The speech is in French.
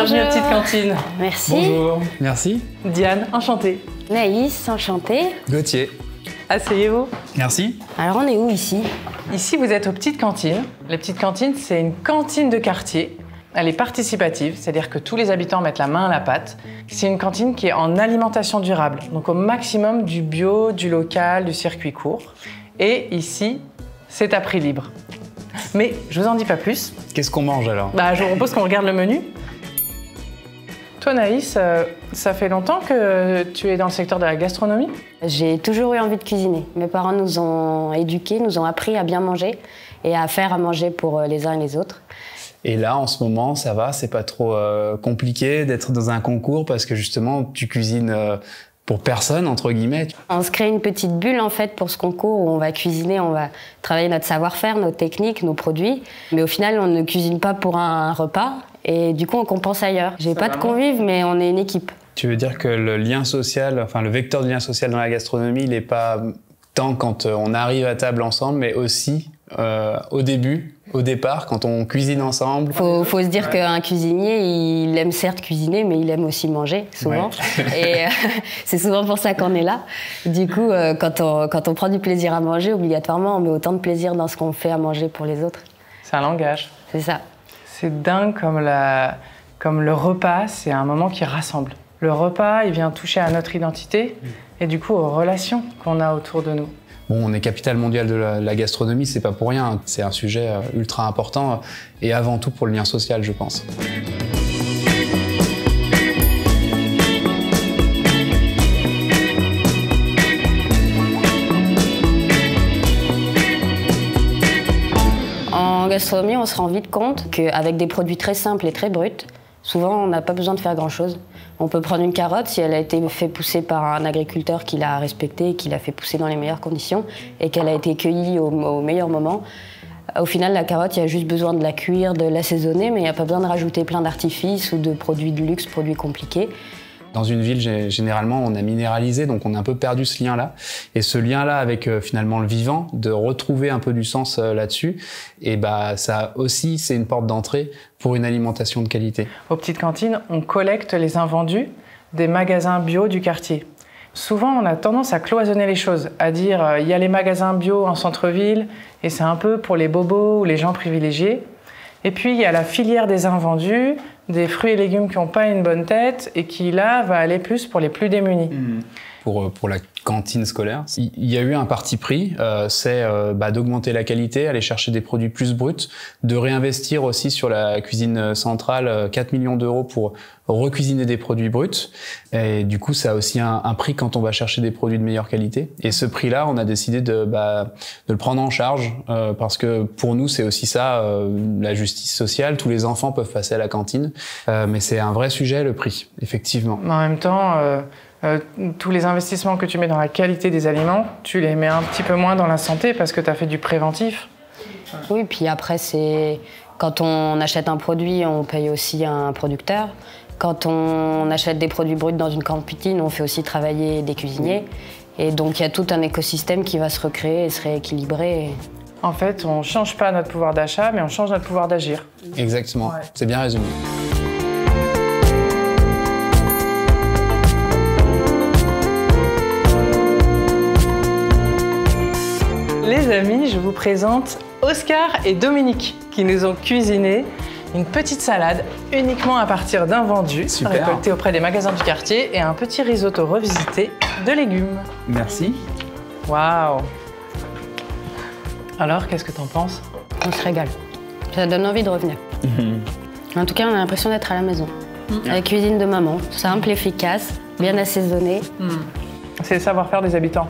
Bienvenue à Petite Cantine. Merci. Bonjour. Merci. Diane, enchantée. Naïs, enchantée. Gauthier. Asseyez-vous. Merci. Alors on est où ici? Ici, vous êtes aux Petites Cantines. Les Petites Cantines, c'est une cantine de quartier. Elle est participative, c'est-à-dire que tous les habitants mettent la main à la pâte. C'est une cantine qui est en alimentation durable, donc au maximum du bio, du local, du circuit court. Et ici, c'est à prix libre. Mais je vous en dis pas plus. Qu'est-ce qu'on mange alors? Je vous propose qu'on regarde le menu. Toi, Naïs, ça fait longtemps que tu es dans le secteur de la gastronomie? J'ai toujours eu envie de cuisiner. Mes parents nous ont éduqués, nous ont appris à bien manger et à faire à manger pour les uns et les autres. Et là, en ce moment, ça va, c'est pas trop compliqué d'être dans un concours parce que justement, tu cuisines pour personne, entre guillemets. On se crée une petite bulle en fait pour ce concours où on va cuisiner, on va travailler notre savoir-faire, nos techniques, nos produits. Mais au final, on ne cuisine pas pour un repas et du coup, on compense ailleurs. J'ai pas de convives, mais on est une équipe. Tu veux dire que le lien social, enfin le vecteur de lien social dans la gastronomie, il n'est pas tant quand on arrive à table ensemble, mais aussi au début, au départ, quand on cuisine ensemble. Faut se dire qu'un cuisinier, il aime certes cuisiner, mais il aime aussi manger, souvent. Ouais. Et c'est souvent pour ça qu'on est là. Du coup, quand on prend du plaisir à manger, obligatoirement, on met autant de plaisir dans ce qu'on fait à manger pour les autres. C'est un langage. C'est ça. C'est dingue comme le repas, c'est un moment qui rassemble. Le repas, il vient toucher à notre identité et du coup aux relations qu'on a autour de nous. Bon, on est capitale mondiale de la gastronomie, c'est pas pour rien. C'est un sujet ultra important et avant tout pour le lien social, je pense. En gastronomie, on se rend vite compte qu'avec des produits très simples et très bruts, souvent on n'a pas besoin de faire grand-chose. On peut prendre une carotte, si elle a été faite pousser par un agriculteur qui l'a respectée, qui l'a fait pousser dans les meilleures conditions et qu'elle a été cueillie au meilleur moment. Au final, la carotte, il y a juste besoin de la cuire, de l'assaisonner, mais il n'y a pas besoin de rajouter plein d'artifices ou de produits de luxe, produits compliqués. Dans une ville, généralement, on a minéralisé, donc on a un peu perdu ce lien-là. Et ce lien-là avec finalement le vivant, de retrouver un peu du sens là-dessus, et ça aussi, c'est une porte d'entrée pour une alimentation de qualité. Aux Petites Cantines, on collecte les invendus des magasins bio du quartier. Souvent, on a tendance à cloisonner les choses, à dire il y a les magasins bio en centre-ville, et c'est un peu pour les bobos ou les gens privilégiés. Et puis, il y a la filière des invendus, des fruits et légumes qui n'ont pas une bonne tête et qui, là, va aller plus pour les plus démunis. Pour la cantine scolaire, il y a eu un parti pris, c'est d'augmenter la qualité, aller chercher des produits plus bruts, de réinvestir aussi sur la cuisine centrale 4 millions d'euros pour recuisiner des produits bruts. Et du coup, ça a aussi un prix quand on va chercher des produits de meilleure qualité. Et ce prix-là, on a décidé de le prendre en charge parce que pour nous, c'est aussi ça, la justice sociale. Tous les enfants peuvent passer à la cantine, mais c'est un vrai sujet, le prix, effectivement. En même temps, tous les investissements que tu mets dans la qualité des aliments, tu les mets un petit peu moins dans la santé parce que tu as fait du préventif. Oui, puis après, quand on achète un produit, on paye aussi un producteur. Quand on achète des produits bruts dans une cantine, on fait aussi travailler des cuisiniers. Et donc, il y a tout un écosystème qui va se recréer et se rééquilibrer. En fait, on ne change pas notre pouvoir d'achat, mais on change notre pouvoir d'agir. Exactement, ouais. C'est bien résumé. Les amis, je vous présente Oscar et Dominique qui nous ont cuisiné une petite salade uniquement à partir d'invendus récoltés auprès des magasins du quartier et un petit risotto revisité de légumes. Merci. Waouh! Alors, qu'est-ce que t'en penses? On se régale. Ça donne envie de revenir. En tout cas, on a l'impression d'être à la maison. La cuisine de maman, simple, efficace, bien assaisonnée. C'est le savoir-faire des habitants.